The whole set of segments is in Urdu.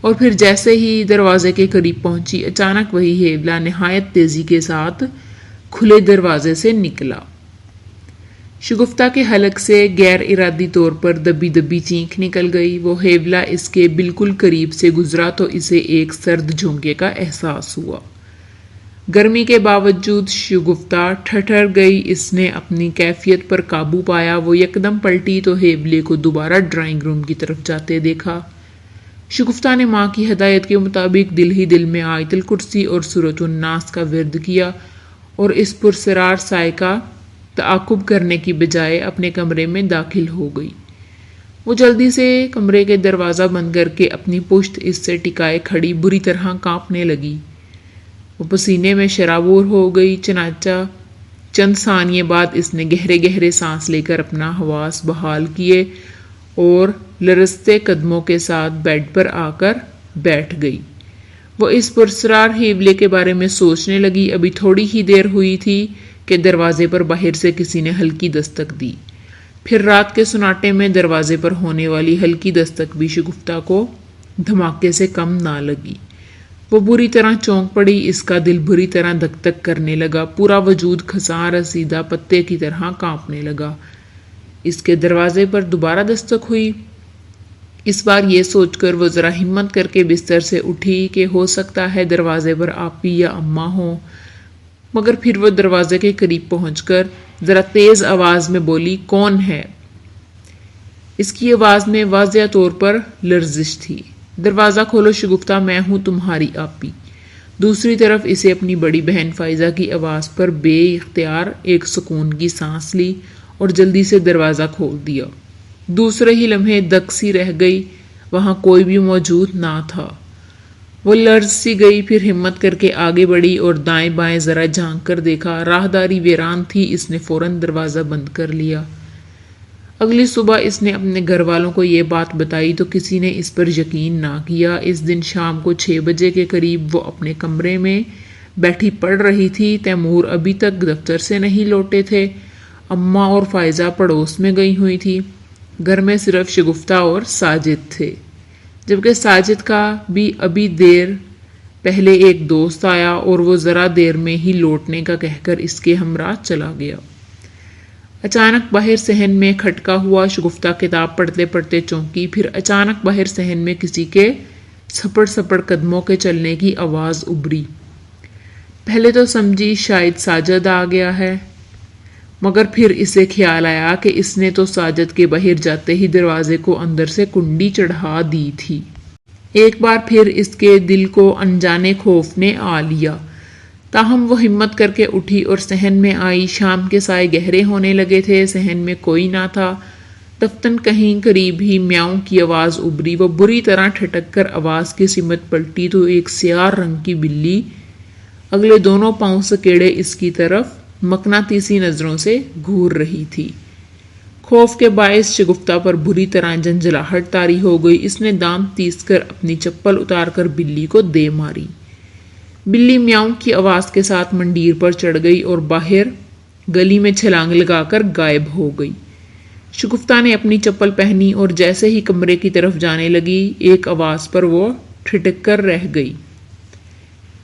اور پھر جیسے ہی دروازے کے قریب پہنچی اچانک وہی ہیولا نہایت تیزی کے ساتھ کھلے دروازے سے نکلا۔ شگفتہ کے حلق سے غیر ارادی طور پر دبی دبی چینخ نکل گئی۔ وہ ہیولا اس کے بالکل قریب سے گزرا تو اسے ایک سرد جھونکے کا احساس ہوا۔ گرمی کے باوجود شگفتہ ٹھٹر گئی۔ اس نے اپنی کیفیت پر قابو پایا۔ وہ یکدم پلٹی تو ہیولے کو دوبارہ ڈرائنگ روم کی طرف جاتے دیکھا۔ شگفتہ نے ماں کی ہدایت کے مطابق دل ہی دل میں آیت الکرسی اور سورۃ الناس کا ورد کیا اور اس پرسرار سائے کا تعاقب کرنے کی بجائے اپنے کمرے میں داخل ہو گئی۔ وہ جلدی سے کمرے کے دروازہ بند کر کے اپنی پشت اس سے ٹکائے کھڑی بری طرح کانپنے لگی۔ وہ پسینے میں شرابور ہو گئی۔ چنانچہ چند ثانیے بعد اس نے گہرے گہرے سانس لے کر اپنا حواس بحال کیے اور لرزتے قدموں کے ساتھ بیڈ پر آ کر بیٹھ گئی۔ وہ اس پرسرار ہیولے کے بارے میں سوچنے لگی۔ ابھی تھوڑی ہی دیر ہوئی تھی کہ دروازے پر باہر سے کسی نے ہلکی دستک دی۔ پھر رات کے سناٹے میں دروازے پر ہونے والی ہلکی دستک بھی شگفتہ کو دھماکے سے کم نہ لگی۔ وہ بری طرح چونک پڑی۔ اس کا دل بری طرح دھک دھک کرنے لگا۔ پورا وجود کھساں رسیدہ پتے کی طرح کانپنے لگا۔ اس کے دروازے پر دوبارہ دستک ہوئی۔ اس بار یہ سوچ کر وہ ذرا ہمت کر کے بستر سے اٹھی کہ ہو سکتا ہے دروازے پر آپی یا اماں ہوں، مگر پھر وہ دروازے کے قریب پہنچ کر ذرا تیز آواز میں بولی، کون ہے؟ اس کی آواز میں واضح طور پر لرزش تھی۔ دروازہ کھولو شگفتہ، میں ہوں تمہاری آپی۔ دوسری طرف اسے اپنی بڑی بہن فائزہ کی آواز پر بے اختیار ایک سکون کی سانس لی اور جلدی سے دروازہ کھول دیا۔ دوسرے ہی لمحے دک سی رہ گئی، وہاں کوئی بھی موجود نہ تھا۔ وہ لرز سی گئی، پھر ہمت کر کے آگے بڑھی اور دائیں بائیں ذرا جھانک کر دیکھا۔ راہداری ویران تھی۔ اس نے فوراً دروازہ بند کر لیا۔ اگلی صبح اس نے اپنے گھر والوں کو یہ بات بتائی تو کسی نے اس پر یقین نہ کیا۔ اس دن شام کو 6 بجے کے قریب وہ اپنے کمرے میں بیٹھی پڑھ رہی تھی۔ تیمور ابھی تک دفتر سے نہیں لوٹے تھے۔ اماں اور فائزہ پڑوس میں گئی ہوئی تھی۔ گھر میں صرف شگفتہ اور ساجد تھے، جبکہ ساجد کا بھی ابھی دیر پہلے ایک دوست آیا اور وہ ذرا دیر میں ہی لوٹنے کا کہہ کر اس کے ہمراہ چلا گیا۔ اچانک باہر صحن میں کھٹکا ہوا۔ شگفتہ کتاب پڑھتے پڑھتے چونکی، پھر اچانک باہر صحن میں کسی کے سپڑ سپڑ قدموں کے چلنے کی آواز ابھری۔ پہلے تو سمجھی شاید ساجد آ گیا ہے، مگر پھر اسے خیال آیا کہ اس نے تو ساجد کے باہر جاتے ہی دروازے کو اندر سے کنڈی چڑھا دی تھی۔ ایک بار پھر اس کے دل کو انجانے خوف نے آ لیا، تاہم وہ ہمت کر کے اٹھی اور صحن میں آئی۔ شام کے سائے گہرے ہونے لگے تھے۔ صحن میں کوئی نہ تھا۔ دفتن کہیں قریب ہی میاؤں کی آواز ابھری۔ وہ بری طرح ٹھٹک کر آواز کی سمت پلٹی تو ایک سیاہ رنگ کی بلی اگلے دونوں پاؤں سکیڑے اس کی طرف مقناطیسی نظروں سے گھور رہی تھی۔ خوف کے باعث شگفتہ پر بری طرح جھنجھلاہٹ طاری ہو گئی۔ اس نے دانت تیز کر اپنی چپل اتار کر بلی کو دے ماری۔ بلی میاؤں کی آواز کے ساتھ منڈیر پر چڑھ گئی اور باہر گلی میں چھلانگ لگا کر غائب ہو گئی۔ شگفتہ نے اپنی چپل پہنی اور جیسے ہی کمرے کی طرف جانے لگی، ایک آواز پر وہ ٹھٹک کر رہ گئی۔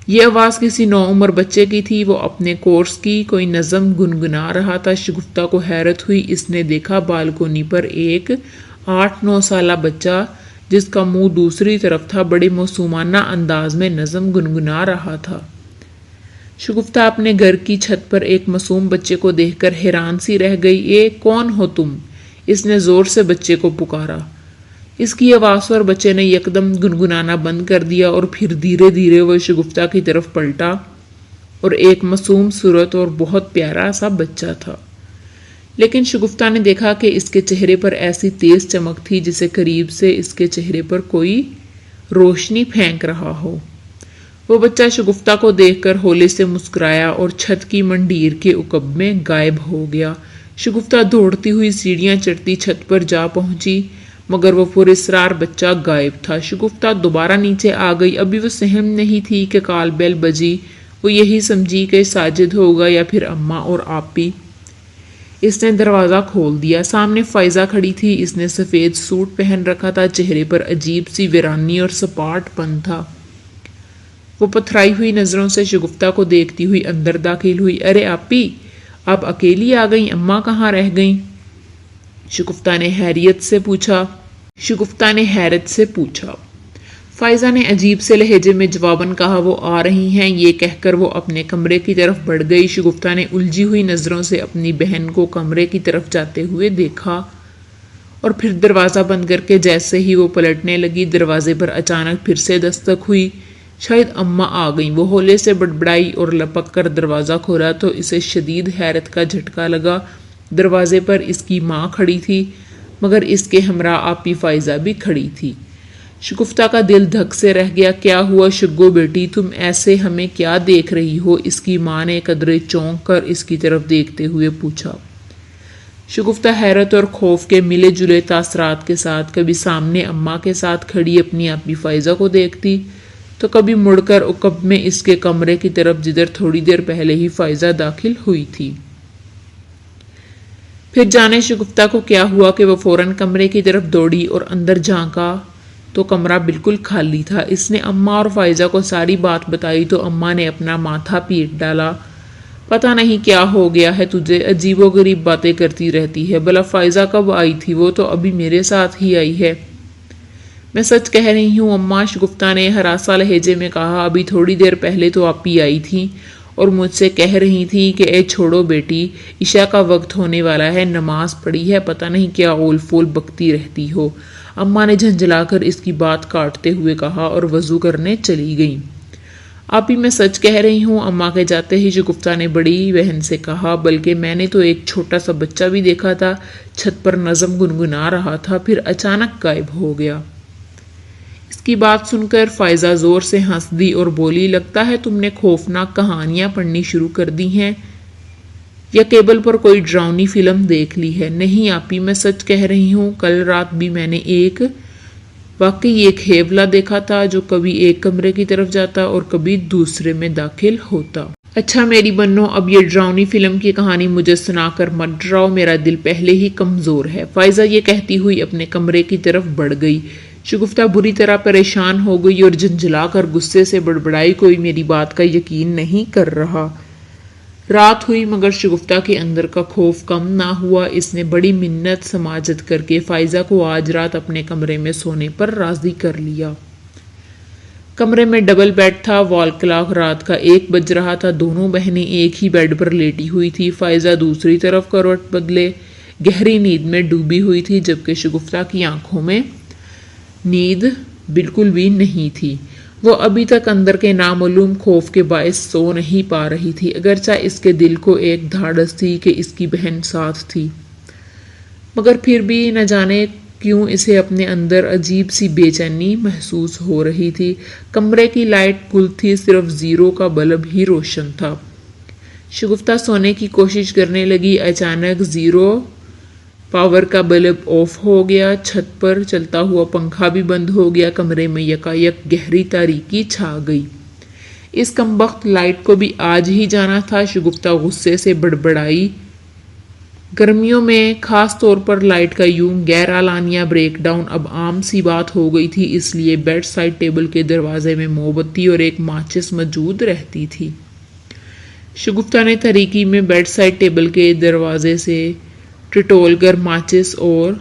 یہ آواز کسی نوعمر بچے کی تھی۔ وہ اپنے کورس کی کوئی نظم گنگنا رہا تھا۔ شگفتہ کو حیرت ہوئی۔ اس نے دیکھا بالکونی پر ایک 8-9 سالہ بچہ، جس کا منہ دوسری طرف تھا، بڑے معصومانہ انداز میں نظم گنگنا رہا تھا۔ شگفتہ اپنے گھر کی چھت پر ایک معصوم بچے کو دیکھ کر حیران سی رہ گئی۔ اے کون ہو تم؟ اس نے زور سے بچے کو پکارا۔ اس کی آواز پر بچے نے یکدم گنگنانا بند کر دیا اور پھر دھیرے دھیرے وہ شگفتہ کی طرف پلٹا اور ایک معصوم صورت اور بہت پیارا سا بچہ تھا۔ لیکن شگفتہ نے دیکھا کہ اس کے چہرے پر ایسی تیز چمک تھی جسے قریب سے اس کے چہرے پر کوئی روشنی پھینک رہا ہو۔ وہ بچہ شگفتہ کو دیکھ کر ہولے سے مسکرایا اور چھت کی منڈیر کے عقب میں غائب ہو گیا۔ شگفتہ دوڑتی ہوئی سیڑھیاں چڑھتی چھت پر جا پہنچی، مگر وہ پراسرار بچہ غائب تھا۔ شگفتہ دوبارہ نیچے آ گئی۔ ابھی وہ سہم نہیں تھی کہ کال بیل بجی۔ وہ یہی سمجھی کہ ساجد ہوگا یا پھر اماں اور آپی۔ اس نے دروازہ کھول دیا۔ سامنے فائزہ کھڑی تھی۔ اس نے سفید سوٹ پہن رکھا تھا، چہرے پر عجیب سی ویرانی اور سپاٹ پن تھا۔ وہ پتھرائی ہوئی نظروں سے شگفتہ کو دیکھتی ہوئی اندر داخل ہوئی۔ ارے آپی، آپ اکیلی آ گئیں؟ اماں کہاں رہ گئیں؟ شگفتہ نے حیرت سے پوچھا۔ فائزہ نے عجیب سے لہجے میں جواباً کہا، وہ آ رہی ہیں۔ یہ کہہ کر وہ اپنے کمرے کی طرف بڑھ گئی۔ شگفتہ نے الجھی ہوئی نظروں سے اپنی بہن کو کمرے کی طرف جاتے ہوئے دیکھا اور پھر دروازہ بند کر کے جیسے ہی وہ پلٹنے لگی، دروازے پر اچانک پھر سے دستک ہوئی۔ شاید اماں آ گئیں۔ وہ ہولے سے بڑبڑائی اور لپک کر دروازہ کھولا تو اسے شدید حیرت کا جھٹکا لگا۔ دروازے پر اس کی ماں کھڑی تھی، مگر اس کے ہمراہ آپی فائزہ بھی کھڑی تھی۔ شگفتہ کا دل دھک سے رہ گیا۔ کیا ہوا شگو بیٹی، تم ایسے ہمیں کیا دیکھ رہی ہو؟ اس کی ماں نے قدرے چونک کر اس کی طرف دیکھتے ہوئے پوچھا۔ شگفتہ حیرت اور خوف کے ملے جلے تاثرات کے ساتھ کبھی سامنے اماں کے ساتھ کھڑی اپنی آپی فائزہ کو دیکھتی تو کبھی مڑ کر عقب میں اس کے کمرے کی طرف جدھر تھوڑی دیر پہلے ہی فائزہ داخل ہوئی تھی۔ پھر جانے شگفتہ کو کیا ہوا کہ وہ فوراً کمرے کی طرف دوڑی اور اندر جھانکا تو کمرہ بالکل خالی تھا۔ اس نے اماں اور فائزہ کو ساری بات بتائی تو اماں نے اپنا ماتھا پیٹ ڈالا۔ پتہ نہیں کیا ہو گیا ہے تجھے، عجیب و غریب باتیں کرتی رہتی ہے۔ بھلا فائزہ کب آئی تھی؟ وہ تو ابھی میرے ساتھ ہی آئی ہے۔ میں سچ کہہ رہی ہوں اماں، شگفتہ نے ہراساں لہجے میں کہا۔ ابھی تھوڑی دیر پہلے تو آپی آئی تھی اور مجھ سے کہہ رہی تھی کہ اے چھوڑو بیٹی، عشاء کا وقت ہونے والا ہے، نماز پڑھی ہے، پتہ نہیں کیا اول فول بکتی رہتی ہو۔ اماں نے جھنجھلا کر اس کی بات کاٹتے ہوئے کہا اور وضو کرنے چلی گئیں۔ آپی میں سچ کہہ رہی ہوں، اماں کے جاتے ہی شگفتہ نے بڑی بہن سے کہا، بلکہ میں نے تو ایک چھوٹا سا بچہ بھی دیکھا تھا، چھت پر نظم گنگنا رہا تھا، پھر اچانک غائب ہو گیا۔ اس کی بات سن کر فائزہ زور سے ہنس دی اور بولی، لگتا ہے تم نے خوفناک کہانیاں پڑھنی شروع کر دی ہیں یا کیبل پر کوئی ڈراؤنی فلم دیکھ لی ہے۔ نہیں آپی، میں سچ کہہ رہی ہوں، کل رات بھی میں نے واقعی ایک ہیولا دیکھا تھا جو کبھی ایک کمرے کی طرف جاتا اور کبھی دوسرے میں داخل ہوتا۔ اچھا میری بنو، اب یہ ڈراؤنی فلم کی کہانی مجھے سنا کر مت ڈراؤ، میرا دل پہلے ہی کمزور ہے۔ فائزہ یہ کہتی ہوئی اپنے کمرے کی طرف بڑھ گئی۔ شگفتہ بری طرح پریشان ہو گئی اور جھنجھلا کر غصے سے بڑبڑائی، کوئی میری بات کا یقین نہیں کر رہا۔ رات ہوئی مگر شگفتہ کے اندر کا خوف کم نہ ہوا۔ اس نے بڑی منت سماجت کر کے فائزہ کو آج رات اپنے کمرے میں سونے پر راضی کر لیا۔ کمرے میں ڈبل بیڈ تھا، وال کلاک رات کا 1 بج رہا تھا، دونوں بہنیں ایک ہی بیڈ پر لیٹی ہوئی تھی۔ فائزہ دوسری طرف کروٹ بدلے گہری نیند میں ڈوبی ہوئی تھی، جبکہ شگفتہ کی آنکھوں میں نیند بالکل بھی نہیں تھی۔ وہ ابھی تک اندر کے نامعلوم خوف کے باعث سو نہیں پا رہی تھی، اگرچہ اس کے دل کو ایک دھاڑس تھی کہ اس کی بہن ساتھ تھی، مگر پھر بھی نہ جانے کیوں اسے اپنے اندر عجیب سی بے چینی محسوس ہو رہی تھی۔ کمرے کی لائٹ گل تھی، صرف 0 کا بلب ہی روشن تھا۔ شگفتہ سونے کی کوشش کرنے لگی، اچانک 0 پاور کا بلب آف ہو گیا، چھت پر چلتا ہوا پنکھا بھی بند ہو گیا، کمرے میں یکایک گہری تاریکی چھا گئی۔ اس کمبخت لائٹ کو بھی آج ہی جانا تھا، شگفتہ غصے سے بڑبڑائی۔ گرمیوں میں خاص طور پر لائٹ کا یوں غیر اعلانیہ بریک ڈاؤن اب عام سی بات ہو گئی تھی، اس لیے بیڈ سائڈ ٹیبل کے دروازے میں موم بتی اور ایک ماچس موجود رہتی تھی۔ شگفتہ نے تاریکی میں بیڈ سائڈ ٹیبل کے دروازے سے ٹٹول کر ماچس اور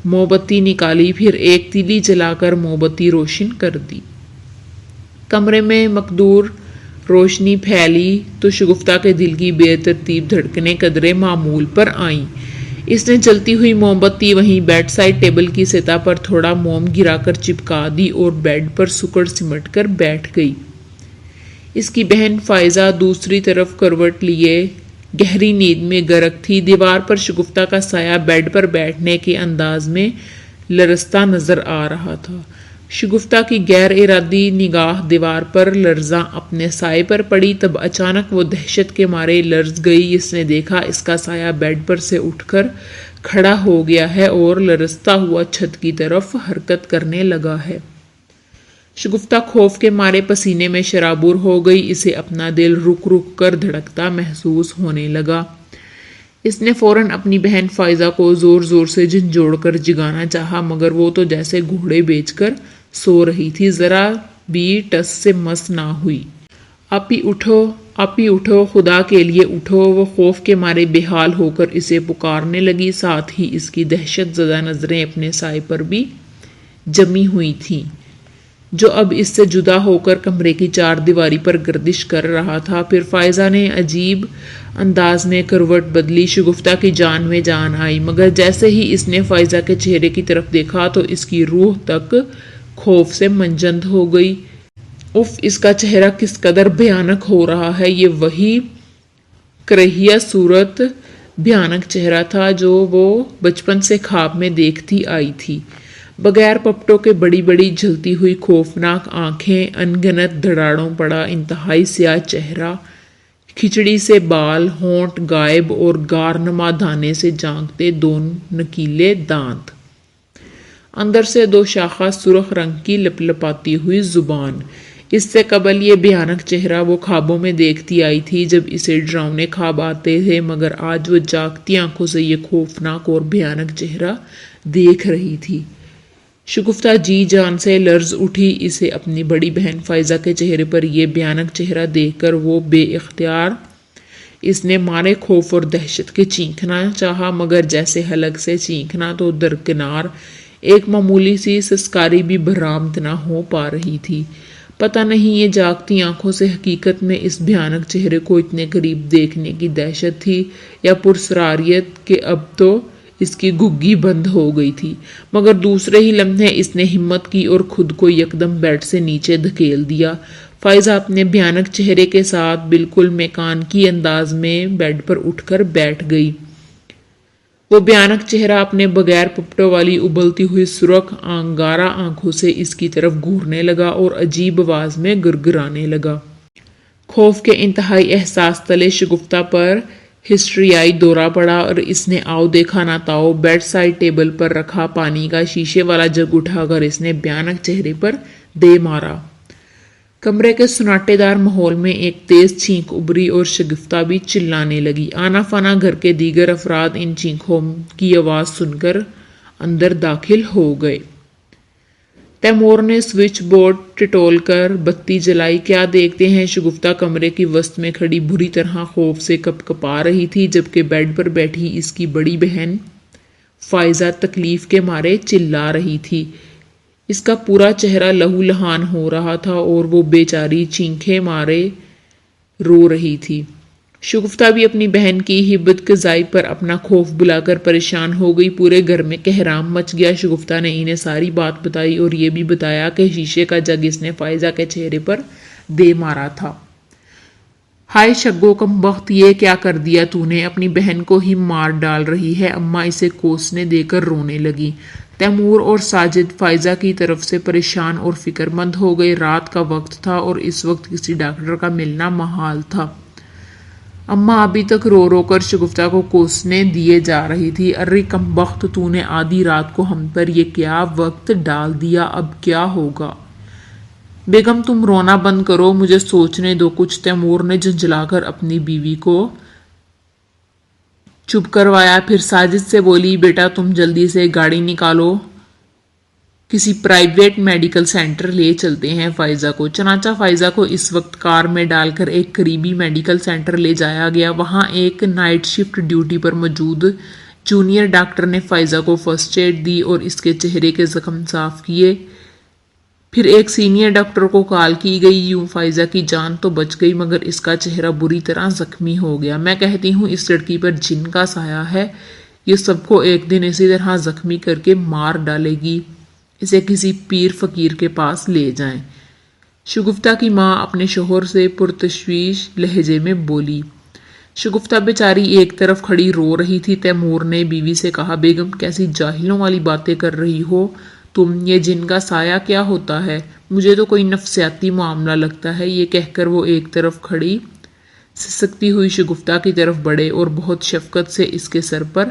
موم بتی نکالی، پھر ایک تیلی جلا کر موم بتی روشن کر دی۔ کمرے میں مقدور روشنی پھیلی تو شگفتہ کے دل کی بے ترتیب دھڑکنیں قدرے معمول پر آئیں۔ اس نے جلتی ہوئی موم بتی وہیں بیڈ سائڈ ٹیبل کی سطح پر تھوڑا موم گرا کر چپکا دی اور بیڈ پر سکڑ سمٹ کر بیٹھ گئی۔ اس کی بہن فائزہ دوسری طرف کروٹ لیے گہری نیند میں غرق تھی۔ دیوار پر شگفتہ کا سایہ بیڈ پر بیٹھنے کے انداز میں لرزتا نظر آ رہا تھا۔ شگفتہ کی غیر ارادی نگاہ دیوار پر لرزاں اپنے سائے پر پڑی، تب اچانک وہ دہشت کے مارے لرز گئی۔ اس نے دیکھا اس کا سایہ بیڈ پر سے اٹھ کر کھڑا ہو گیا ہے اور لرزتا ہوا چھت کی طرف حرکت کرنے لگا ہے۔ شگفتہ خوف کے مارے پسینے میں شرابور ہو گئی، اسے اپنا دل رک رک کر دھڑکتا محسوس ہونے لگا۔ اس نے فوراً اپنی بہن فائزہ کو زور زور سے جھنجھوڑ کر جگانا چاہا، مگر وہ تو جیسے گھوڑے بیچ کر سو رہی تھی، ذرا بھی ٹس سے مس نہ ہوئی۔ آپی اٹھو، آپی اٹھو، خدا کے لیے اٹھو! وہ خوف کے مارے بے حال ہو کر اسے پکارنے لگی، ساتھ ہی اس کی دہشت زدہ نظریں اپنے سائے پر بھی جمی ہوئی تھیں، جو اب اس سے جدا ہو کر کمرے کی چار دیواری پر گردش کر رہا تھا۔ پھر فائزہ نے عجیب انداز میں کروٹ بدلی، شگفتہ کی جان میں جان آئی، مگر جیسے ہی اس نے فائزہ کے چہرے کی طرف دیکھا تو اس کی روح تک خوف سے منجمد ہو گئی۔ اف، اس کا چہرہ کس قدر بھیانک ہو رہا ہے! یہ وہی کرہیہ صورت بھیانک چہرہ تھا جو وہ بچپن سے خواب میں دیکھتی آئی تھی، بغیر پپٹوں کے، بڑی بڑی جھلتی ہوئی خوفناک آنکھیں، ان گنت دھڑاڑوں پڑا انتہائی سیاہ چہرہ، کھچڑی سے بال، ہونٹ غائب اور گارنما دانے سے جانکتے دو نکیلے دانت، اندر سے دو شاخہ سرخ رنگ کی لپلپاتی ہوئی زبان۔ اس سے قبل یہ بھیانک چہرہ وہ خوابوں میں دیکھتی آئی تھی جب اسے ڈراؤنے خواب آتے تھے، مگر آج وہ جاگتی آنکھوں سے یہ خوفناک اور بھیانک چہرہ دیکھ رہی تھی۔ شگفتہ جی جان سے لرز اٹھی، اسے اپنی بڑی بہن فائزہ کے چہرے پر یہ بھیانک چہرہ دیکھ کر وہ بے اختیار اس نے مارے خوف اور دہشت کے چیخنا چاہا، مگر جیسے حلق سے چیخنا تو درکنار ایک معمولی سی سسکاری بھی برآمد نہ ہو پا رہی تھی۔ پتہ نہیں یہ جاگتی آنکھوں سے حقیقت میں اس بھیانک چہرے کو اتنے قریب دیکھنے کی دہشت تھی یا پرسراریت کہ اب تو اس کی گھگی بند ہو گئی تھی، مگر دوسرے ہی لمحے اس نے ہمت کی اور خود کو یکدم بیڈ سے نیچے دھکیل دیا۔ فائزہ اپنے بھیانک چہرے کے ساتھ بالکل میکانیکی انداز میں بیڈ پر اٹھ کر بیٹھ گئی۔ وہ بھیانک چہرہ اپنے بغیر پپٹوں والی ابلتی ہوئی سرخ انگارہ آنکھوں سے اس کی طرف گھورنے لگا اور عجیب آواز میں گرگرانے لگا۔ خوف کے انتہائی احساس تلے شگفتہ پر ہسٹریائی دورہ پڑا اور اس نے آؤ دیکھا نہ تاؤ بیڈ سائڈ ٹیبل پر رکھا پانی کا شیشے والا جگ اٹھا کر اس نے بھیانک چہرے پر دے مارا۔ کمرے کے سناٹے دار ماحول میں ایک تیز چینخ ابھری اور شگفتہ بھی چلانے لگی۔ آنا فانا گھر کے دیگر افراد ان چینخوں کی آواز سن کر اندر داخل ہو گئے۔ تیمور نے سوئچ بورڈ ٹٹول کر بتی جلائی۔ کیا دیکھتے ہیں! شگفتہ کمرے کی وسط میں کھڑی بری طرح خوف سے کپکپا رہی تھی، جبکہ بیڈ پر بیٹھی اس کی بڑی بہن فائزہ تکلیف کے مارے چلا رہی تھی۔ اس کا پورا چہرہ لہو لہان ہو رہا تھا اور وہ بیچاری چینخیں مارے رو رہی تھی۔ شگفتہ بھی اپنی بہن کی ہیبت کزائی پر اپنا خوف بلا کر پریشان ہو گئی۔ پورے گھر میں کہرام مچ گیا۔ شگفتہ نے انہیں ساری بات بتائی اور یہ بھی بتایا کہ شیشے کا جگ اس نے فائزہ کے چہرے پر دے مارا تھا۔ ہائے شگو کم بخت، یہ کیا کر دیا تو نے! اپنی بہن کو ہی مار ڈال رہی ہے! اماں اسے کوسنے دے کر رونے لگی۔ تیمور اور ساجد فائزہ کی طرف سے پریشان اور فکر مند ہو گئے۔ رات کا وقت تھا اور اس وقت کسی ڈاکٹر کا ملنا محال تھا۔ اماں ابھی تک رو رو کر شگفتہ کو کوسنے دیے جا رہی تھی۔ ارے کم بخت، تو نے آدھی رات کو ہم پر یہ کیا وقت ڈال دیا! اب کیا ہوگا؟ بیگم تم رونا بند کرو، مجھے سوچنے دو کچھ۔ تیمور نے جھنجھلا کر اپنی بیوی کو چپ کروایا، پھر ساجد سے بولی بیٹا تم جلدی سے گاڑی نکالو، کسی پرائیویٹ میڈیکل سینٹر لے چلتے ہیں فائزہ کو۔ چنانچہ فائزہ کو اس وقت کار میں ڈال کر ایک قریبی میڈیکل سینٹر لے جایا گیا۔ وہاں ایک نائٹ شفٹ ڈیوٹی پر موجود جونیئر ڈاکٹر نے فائزہ کو فرسٹ ایڈ دی اور اس کے چہرے کے زخم صاف کیے۔ پھر ایک سینئر ڈاکٹر کو کال کی گئی۔ یوں فائزہ کی جان تو بچ گئی، مگر اس کا چہرہ بری طرح زخمی ہو گیا۔ میں کہتی ہوں اس لڑکی پر جن کا سایہ ہے، یہ سب کو ایک دن اسی طرح زخمی کر کے مار ڈالے گی۔ اسے کسی پیر فقیر کے پاس لے جائیں۔ شگفتہ کی ماں اپنے شوہر سے پرتشویش لہجے میں بولی۔ شگفتہ بیچاری ایک طرف کھڑی رو رہی تھی۔ تیمور نے بیوی سے کہا بیگم کیسی جاہلوں والی باتیں کر رہی ہو تم! یہ جن کا سایہ کیا ہوتا ہے؟ مجھے تو کوئی نفسیاتی معاملہ لگتا ہے۔ یہ کہہ کر وہ ایک طرف کھڑی سسکتی ہوئی شگفتہ کی طرف بڑھے اور بہت شفقت سے اس کے سر پر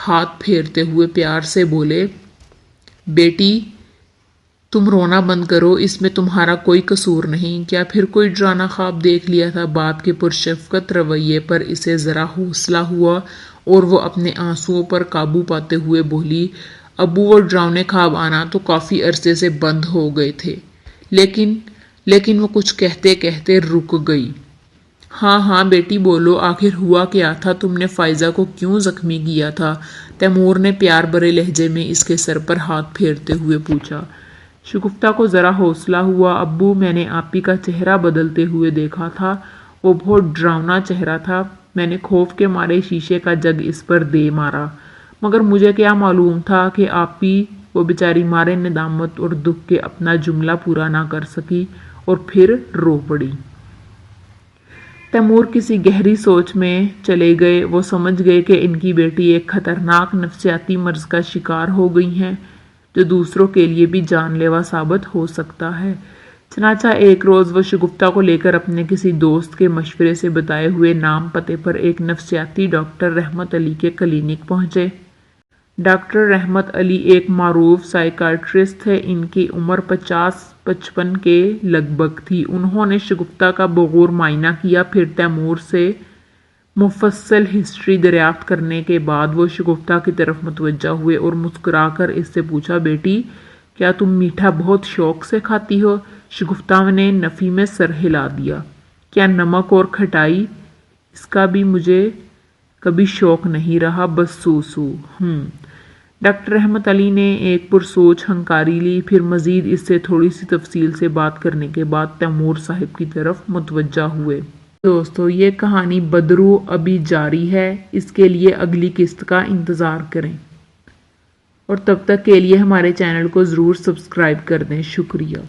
ہاتھ پھیرتے ہوئے پیار سے بولے بیٹی تم رونا بند کرو، اس میں تمہارا کوئی قصور نہیں۔ کیا پھر کوئی ڈرانا خواب دیکھ لیا تھا؟ باپ کے پرشفقت رویے پر اسے ذرا حوصلہ ہوا اور وہ اپنے آنسوؤں پر قابو پاتے ہوئے بولی، ابو وہ ڈراؤنے خواب آنا تو کافی عرصے سے بند ہو گئے تھے، لیکن وہ کچھ کہتے کہتے رک گئی۔ ہاں بیٹی بولو، آخر ہوا کیا تھا؟ تم نے فائزہ کو کیوں زخمی کیا تھا؟ تیمور نے پیار بھرے لہجے میں اس کے سر پر ہاتھ پھیرتے ہوئے پوچھا۔ شگفتہ کو ذرا حوصلہ ہوا۔ ابو، میں نے آپی کا چہرہ بدلتے ہوئے دیکھا تھا، وہ بہت ڈراؤنا چہرہ تھا، میں نے خوف کے مارے شیشے کا جگ اس پر دے مارا، مگر مجھے کیا معلوم تھا کہ آپی، وہ بیچاری مارے ندامت اور دکھ کے اپنا جملہ پورا نہ کر سکی اور پھر رو پڑی۔ تیمور کسی گہری سوچ میں چلے گئے۔ وہ سمجھ گئے کہ ان کی بیٹی ایک خطرناک نفسیاتی مرض کا شکار ہو گئی ہیں جو دوسروں کے لیے بھی جان لیوا ثابت ہو سکتا ہے۔ چنانچہ ایک روز وہ شگفتہ کو لے کر اپنے کسی دوست کے مشورے سے بتائے ہوئے نام پتے پر ایک نفسیاتی ڈاکٹر رحمت علی کے کلینک پہنچے۔ ڈاکٹر رحمت علی ایک معروف سائیکیٹرسٹ تھے، ان کی عمر 50-55 کے لگ بھگ تھی۔ انہوں نے شگفتہ کا بغور معائنہ کیا، پھر تیمور سے مفصل ہسٹری دریافت کرنے کے بعد وہ شگفتہ کی طرف متوجہ ہوئے اور مسکرا کر اس سے پوچھا، بیٹی کیا تم میٹھا بہت شوق سے کھاتی ہو؟ شگفتہ نے نفی میں سر ہلا دیا۔ کیا نمک اور کھٹائی؟ اس کا بھی مجھے کبھی شوق نہیں رہا، بس سو۔ ڈاکٹر رحمت علی نے ایک پرسوچ ہنکاری لی، پھر مزید اس سے تھوڑی سی تفصیل سے بات کرنے کے بعد تیمور صاحب کی طرف متوجہ ہوئے۔ دوستو، یہ کہانی بدرو ابھی جاری ہے، اس کے لیے اگلی قسط کا انتظار کریں اور تب تک کے لیے ہمارے چینل کو ضرور سبسکرائب کر دیں۔ شکریہ۔